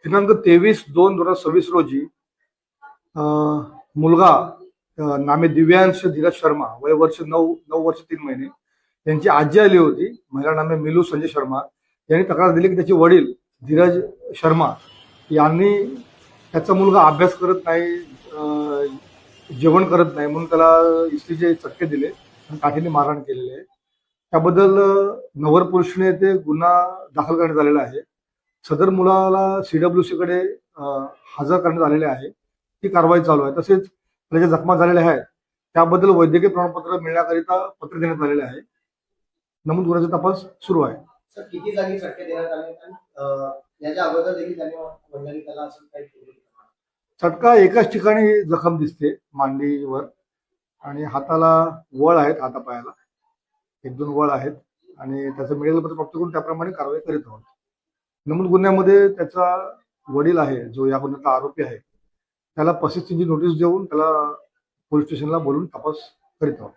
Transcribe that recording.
दिनांक 23/2/2026 रोजी मुलगा नामे दिव्यांश धीरज शर्मा, वय वर्ष 9 वर्ष 3 महिने, यांची आजी आली होती. महिला नामे मिलू संजय शर्मा. यांनी तक्रार दिली की त्याचे वडील धीरज शर्मा यांनी त्याचा मुलगा अभ्यास करत नाही, जेवण करत नाही म्हणून त्याला इस्त्रीचे चटके दिले आणि काठीने मारहाण केलेले आहे. त्याबद्दल नवर पोलीस ठाणे येथे गुन्हा दाखल करण्यात आलेला आहे. सदर मुलाला CWC कडे हजर करण्यात आलेले आहे. ही कारवाई चालू आहे. तसेच त्याच्या जखमा झालेल्या आहेत त्याबद्दल वैद्यकीय प्रमाणपत्र मिळण्याकरिता पत्र देण्यात आलेले आहे. नमूद गुन्ह्याचा तपास सुरू आहे. सर, किती जागी चटके देण्यात आले आणि याच्या अगोदर देखील त्यांनी म्हणजे त्याला असं काही केलं? चटका एकाच ठिकाणी जखम दिसते, मांडीवर, आणि हाताला वळ आहेत, हातापायाला 1-2 वळ आहेत आणि त्याचं मेडिकल पत्र प्राप्त करून त्याप्रमाणे कारवाई करीत आहोत. नमूद गुन्ह्यामध्ये त्याचा वडील आहे, जो या गुन्ह्याचा आरोपी आहे, त्याला 35 नोटीस देऊन त्याला पोलीस स्टेशनला बोलून तपास करीत आहोत.